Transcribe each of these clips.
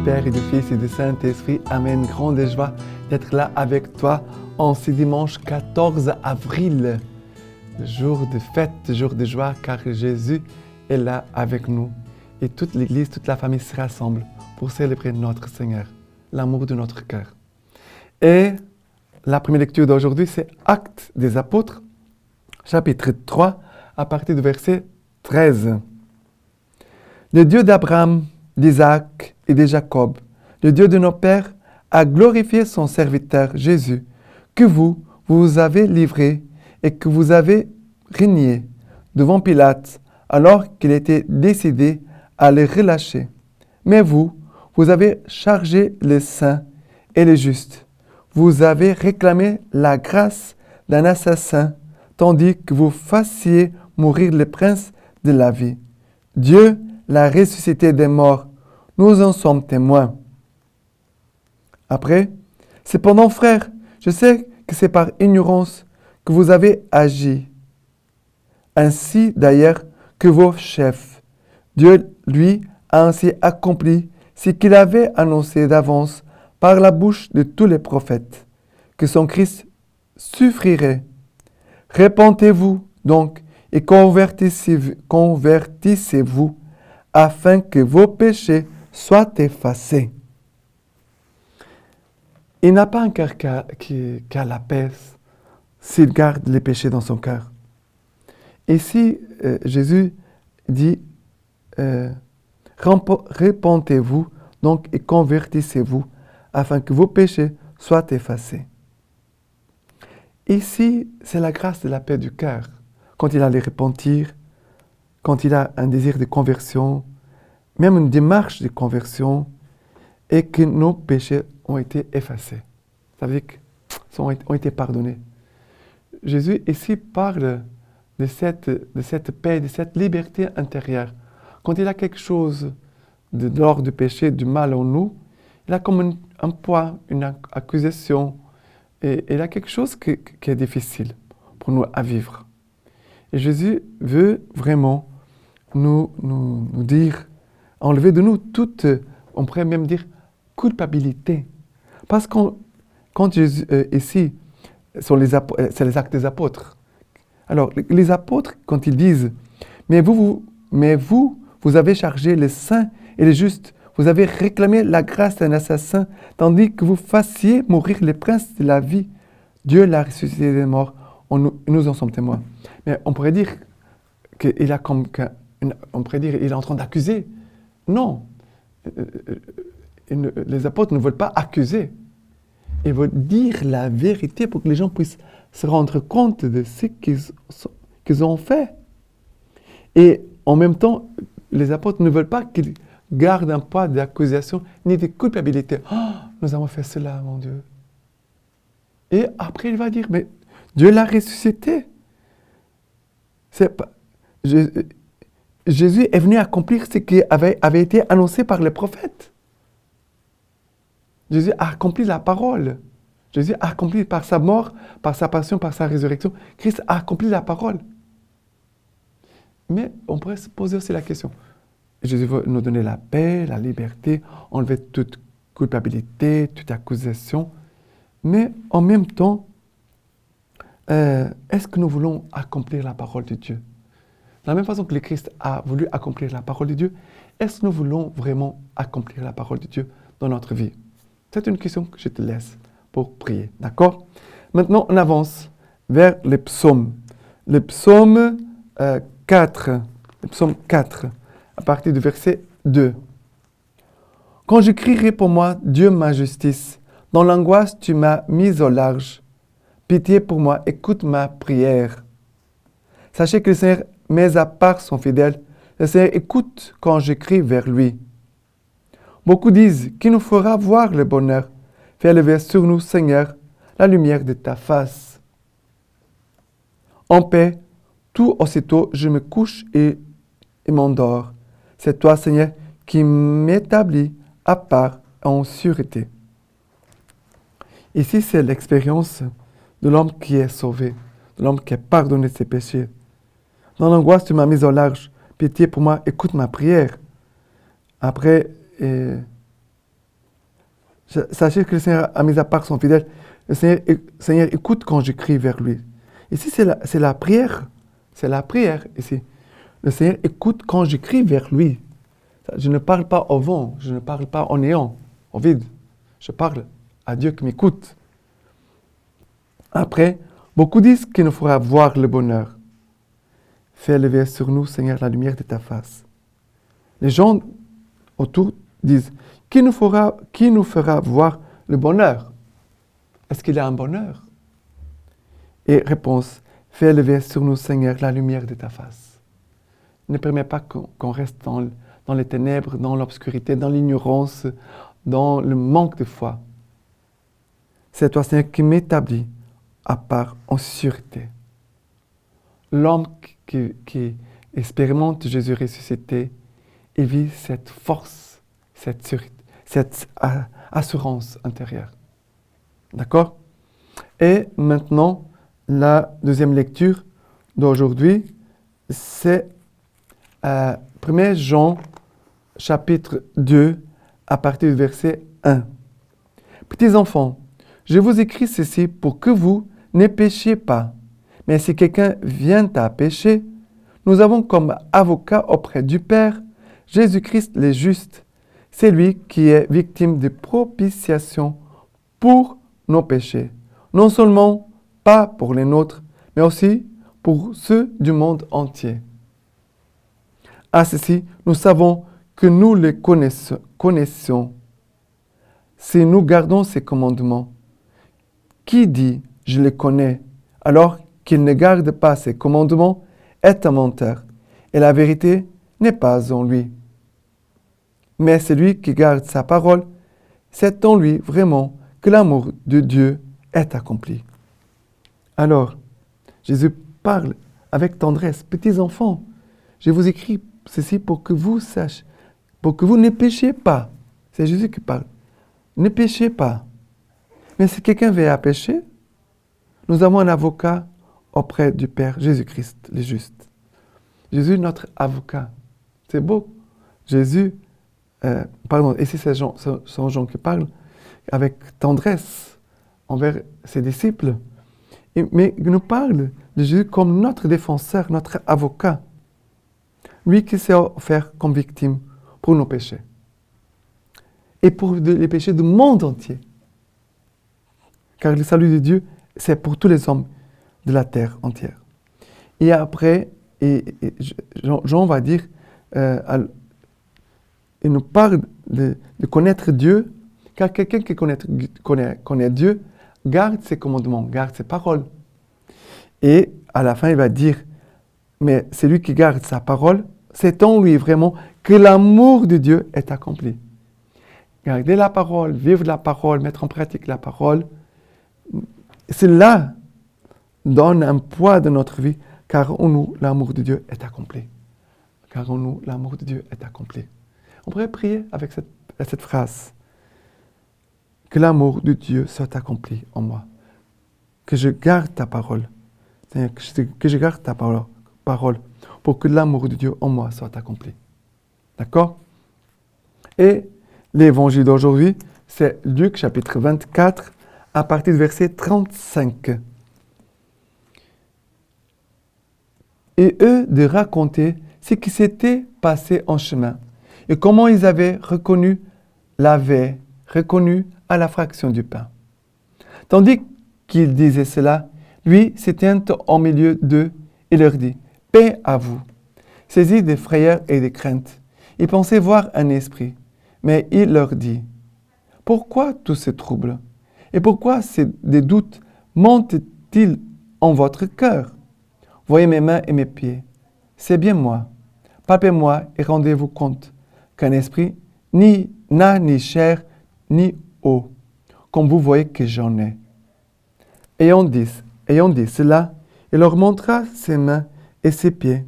Père et du Fils et du Saint-Esprit. Amen. Grande joie d'être là avec toi en ce dimanche 14 avril. Jour de fête, jour de joie, car Jésus est là avec nous. Et toute l'Église, toute la famille se rassemble pour célébrer notre Seigneur, l'amour de notre cœur. Et la première lecture d'aujourd'hui, c'est Actes des Apôtres, chapitre 3, à partir du verset 13. Le Dieu d'Abraham, d'Isaac et de Jacob, le Dieu de nos pères, a glorifié son serviteur Jésus, que vous avez livré et que vous avez régné devant Pilate, alors qu'il était décidé à le relâcher. Mais vous avez chargé les saints et les justes. Vous avez réclamé la grâce d'un assassin, tandis que vous fassiez mourir le prince de la vie. Dieu l'a ressuscité des morts. Nous en sommes témoins. Après, cependant, frères, je sais que c'est par ignorance que vous avez agi. Ainsi d'ailleurs que vos chefs. Dieu, lui, a ainsi accompli ce qu'il avait annoncé d'avance par la bouche de tous les prophètes, que son Christ souffrirait. Repentez-vous donc et convertissez-vous afin que vos péchés soient effacés. Il n'a pas un cœur qui a la paix s'il garde les péchés dans son cœur. Ici, Jésus dit, repentez-vous donc et convertissez-vous afin que vos péchés soient effacés. Ici, c'est la grâce de la paix du cœur. Quand il a les repentir, quand il a un désir de conversion, même une démarche de conversion, et que nos péchés ont été effacés. Ça veut dire qu'ils ont été pardonnés. Jésus ici parle de cette paix, de cette liberté intérieure. Quand il a quelque chose de l'ordre du péché, du mal en nous, il a comme un poids, une accusation, et il a quelque chose qui est difficile pour nous à vivre. Et Jésus veut vraiment nous dire, enlever de nous toute, on pourrait même dire, culpabilité. Parce que quand Jésus, ici, c'est les actes des apôtres. Alors, les apôtres, quand ils disent, mais vous avez chargé les saints et les justes, vous avez réclamé la grâce d'un assassin, tandis que vous fassiez mourir les princes de la vie. Dieu l'a ressuscité des morts, nous en sommes témoins. Mais on pourrait dire qu'il est en train d'accuser. Non. Les apôtres ne veulent pas accuser. Ils veulent dire la vérité pour que les gens puissent se rendre compte de ce qu'ils ont fait. Et en même temps, les apôtres ne veulent pas qu'ils gardent un poids d'accusation ni de culpabilité. « Oh, nous avons fait cela, mon Dieu. » Et après, il va dire, mais Dieu l'a ressuscité. Jésus est venu accomplir ce qui avait été annoncé par les prophètes. Jésus a accompli la parole. Jésus a accompli par sa mort, par sa passion, par sa résurrection. Christ a accompli la parole. Mais on pourrait se poser aussi la question. Jésus veut nous donner la paix, la liberté, enlever toute culpabilité, toute accusation. Mais en même temps, est-ce que nous voulons accomplir la parole de Dieu? De la même façon que le Christ a voulu accomplir la parole de Dieu, est-ce que nous voulons vraiment accomplir la parole de Dieu dans notre vie? C'est une question que je te laisse pour prier, d'accord? Maintenant, on avance vers les psaumes. Le psaume 4, à partir du verset 2. Quand je crierai pour moi, Dieu ma justice, dans l'angoisse tu m'as mis au large. Pitié pour moi, écoute ma prière. Sachez que le Seigneur, mes à part sont fidèles. Le Seigneur écoute quand je crie vers lui. Beaucoup disent, qui nous fera voir le bonheur? Fais lever sur nous, Seigneur, la lumière de ta face. En paix, tout aussitôt, je me couche et m'endors. C'est toi, Seigneur, qui m'établis à part en sûreté. Ici, c'est l'expérience de l'homme qui est sauvé, de l'homme qui est pardonné de ses péchés. Dans l'angoisse, tu m'as mis au large. Pitié pour moi, écoute ma prière. Après, Sachez que le Seigneur a mis à part son fidèle. Le Seigneur écoute quand je crie vers lui. Ici, c'est la prière. C'est la prière ici. Le Seigneur écoute quand je crie vers lui. Je ne parle pas au vent, je ne parle pas au néant, au vide. Je parle à Dieu qui m'écoute. Après, beaucoup disent qu'il nous fera voir le bonheur. Fais lever sur nous, Seigneur, la lumière de ta face. Les gens autour disent, qui nous fera voir le bonheur? Est-ce qu'il y a un bonheur? Et réponse, fais lever sur nous, Seigneur, la lumière de ta face. Ne permets pas qu'on reste dans les ténèbres, dans l'obscurité, dans l'ignorance, dans le manque de foi. C'est toi, Seigneur, qui m'établis à part en sûreté. L'homme qui expérimente Jésus ressuscité, il vit cette force, cette assurance intérieure. D'accord? Et maintenant, la deuxième lecture d'aujourd'hui, c'est 1 Jean, chapitre 2, à partir du verset 1. Petits enfants, je vous écris ceci pour que vous ne péchiez pas. Mais si quelqu'un vient à pécher, nous avons comme avocat auprès du Père Jésus-Christ le juste. C'est lui qui est victime de propitiation pour nos péchés. Non seulement pas pour les nôtres, mais aussi pour ceux du monde entier. À ceci, nous savons que nous les connaissions si nous gardons ses commandements. Qui dit « je les connais » alors qu'il ne garde pas ses commandements est un menteur, et la vérité n'est pas en lui. Mais celui qui garde sa parole, c'est en lui vraiment que l'amour de Dieu est accompli. Alors, Jésus parle avec tendresse. Petits enfants, je vous écris ceci pour que vous sachiez, pour que vous ne péchiez pas. C'est Jésus qui parle. Ne péchez pas. Mais si quelqu'un veut à pécher, nous avons un avocat auprès du Père, Jésus-Christ, le juste. Jésus, notre avocat. C'est beau. Jésus, ici c'est Jean qui parle avec tendresse envers ses disciples. Mais il nous parle de Jésus comme notre défenseur, notre avocat. Lui qui s'est offert comme victime pour nos péchés. Et pour les péchés du monde entier. Car le salut de Dieu, c'est pour tous les hommes de la terre entière. Et après, Jean va dire, il nous parle de connaître Dieu, car quelqu'un qui connaît Dieu garde ses commandements, garde ses paroles. Et à la fin, il va dire, mais celui qui garde sa parole, c'est en lui vraiment que l'amour de Dieu est accompli. Garder la parole, vivre la parole, mettre en pratique la parole, cela donne un poids dans notre vie, car en nous, l'amour de Dieu est accompli. Car en nous, l'amour de Dieu est accompli. On pourrait prier avec cette phrase. Que l'amour de Dieu soit accompli en moi. Que je garde ta parole. Seigneur, que je garde ta parole pour que l'amour de Dieu en moi soit accompli. D'accord? Et l'évangile d'aujourd'hui, c'est Luc chapitre 24, à partir du verset 35. Et eux de raconter ce qui s'était passé en chemin et comment ils avaient reconnu à la fraction du pain. Tandis qu'il disait cela, lui se tient au milieu d'eux et leur dit « Paix à vous !» Saisi de frayeur et de crainte, ils pensaient voir un esprit, mais il leur dit « Pourquoi tous ces troubles? Et pourquoi des doutes montent-ils en votre cœur? Voyez mes mains et mes pieds, c'est bien moi. Palpez-moi et rendez-vous compte qu'un esprit n'a ni chair ni eau, comme vous voyez que j'en ai. » Ayant dit cela, il leur montra ses mains et ses pieds.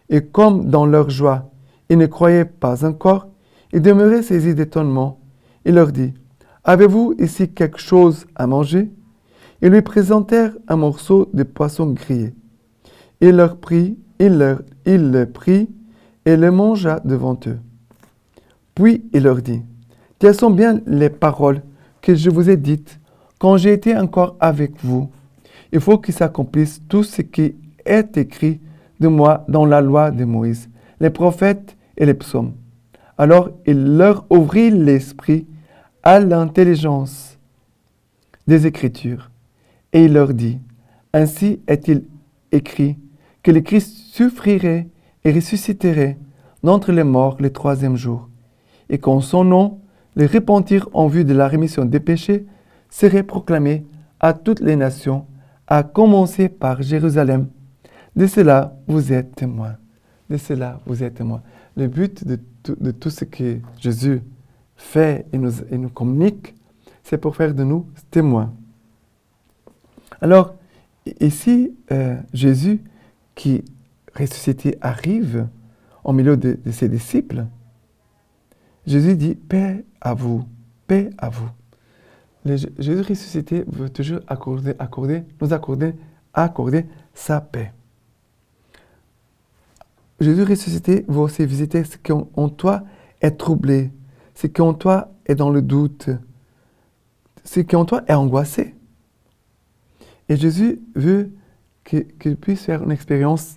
Et comme dans leur joie, ils ne croyaient pas encore, ils demeuraient saisis d'étonnement. Il leur dit, « Avez-vous ici quelque chose à manger ?» Ils lui présentèrent un morceau de poisson grillé. Il le prit et le mangea devant eux. Puis il leur dit, « Telles sont bien les paroles que je vous ai dites quand j'ai été encore avec vous. Il faut qu'il s'accomplisse tout ce qui est écrit de moi dans la loi de Moïse, les prophètes et les psaumes. Alors il leur ouvrit l'esprit à l'intelligence des Écritures. Et il leur dit, ainsi est-il écrit que le Christ souffrirait et ressusciterait d'entre les morts le troisième jour, et qu'en son nom, le repentir en vue de la rémission des péchés serait proclamé à toutes les nations, à commencer par Jérusalem. De cela, vous êtes témoins. De cela, vous êtes témoins. Le but de tout ce que Jésus fait et nous communique, c'est pour faire de nous témoins. Alors, ici, Jésus, qui ressuscité, arrive au milieu de ses disciples. Jésus dit, paix à vous, paix à vous. Jésus ressuscité veut toujours nous accorder sa paix. Jésus ressuscité veut aussi visiter ce qui en toi est troublé, ce qui en toi est dans le doute, ce qui en toi est angoissé. Et Jésus veut qu'il puisse faire une expérience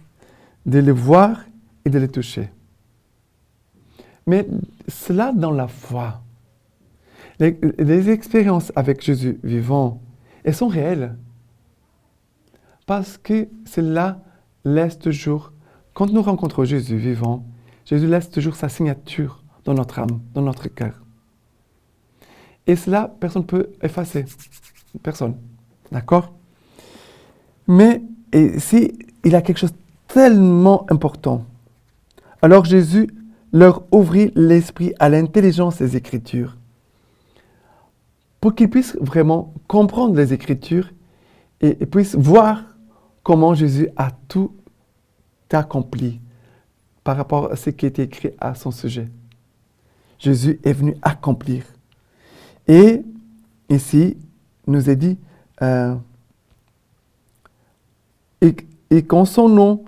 de le voir et de le toucher. Mais cela dans la foi. Les expériences avec Jésus vivant, elles sont réelles. Parce que cela laisse toujours, quand nous rencontrons Jésus vivant, Jésus laisse toujours sa signature dans notre âme, dans notre cœur. Et cela, personne ne peut effacer. Personne. D'accord? Mais ici, il y a quelque chose de tellement important. Alors Jésus leur ouvrit l'esprit à l'intelligence des Écritures, pour qu'ils puissent vraiment comprendre les Écritures et puissent voir comment Jésus a tout accompli par rapport à ce qui était écrit à son sujet. Jésus est venu accomplir. Et ici, il nous est dit, et qu'en son nom,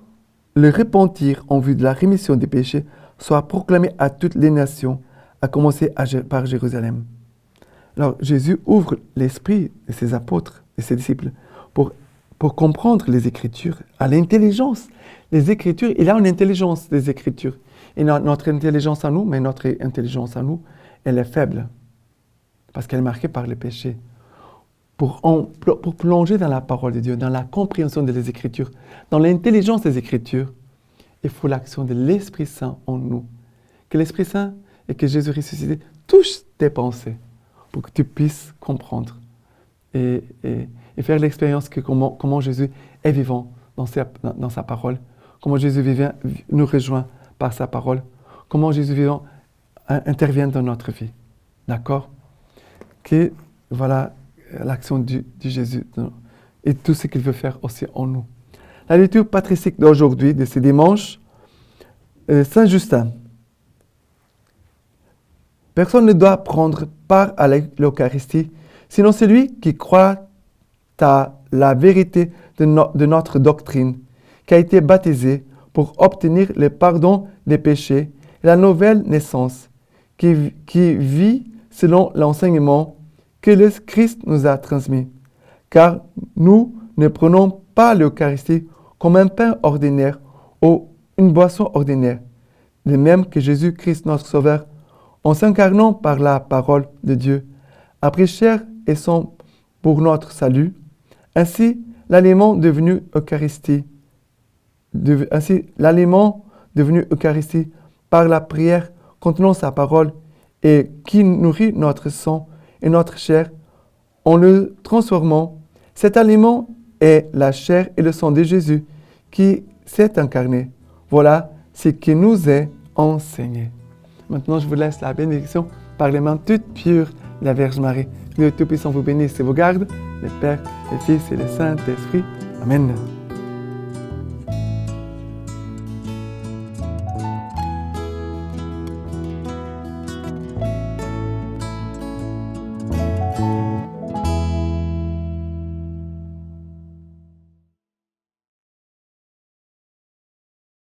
le repentir en vue de la rémission des péchés soit proclamé à toutes les nations, à commencer par Jérusalem. Alors, Jésus ouvre l'esprit de ses apôtres, de ses disciples, pour comprendre les Écritures, à l'intelligence. Les Écritures, il y a une intelligence des Écritures. Et notre intelligence à nous, mais notre intelligence à nous, elle est faible, parce qu'elle est marquée par le péché. Pour plonger dans la parole de Dieu, dans la compréhension des Écritures, dans l'intelligence des Écritures, il faut l'action de l'Esprit Saint en nous. Que l'Esprit Saint et que Jésus ressuscité touchent tes pensées pour que tu puisses comprendre et faire l'expérience que comment Jésus est vivant dans sa parole, comment Jésus vivant nous rejoint par sa parole, comment Jésus vivant intervient dans notre vie. D'accord? Que voilà l'action du Jésus et tout ce qu'il veut faire aussi en nous. La lecture patristique d'aujourd'hui, de ce dimanche, Saint Justin. Personne ne doit prendre part à l'Eucharistie, sinon celui qui croit à la vérité de notre doctrine, qui a été baptisé pour obtenir le pardon des péchés et la nouvelle naissance, qui vit selon l'enseignement que le Christ nous a transmis. Car nous ne prenons pas l'Eucharistie comme un pain ordinaire ou une boisson ordinaire, de même que Jésus-Christ notre Sauveur, en s'incarnant par la parole de Dieu, a pris chair et sang pour notre salut. Ainsi, l'aliment devenu Eucharistie par la prière contenant sa parole et qui nourrit notre sang et notre chair, en le transformant, cet aliment est la chair et le sang de Jésus qui s'est incarné. Voilà ce qui nous est enseigné. Maintenant, je vous laisse la bénédiction par les mains toutes pures de la Vierge Marie. Que Dieu Tout-Puissant vous bénisse et vous garde, le Père, le Fils et le Saint-Esprit. Amen.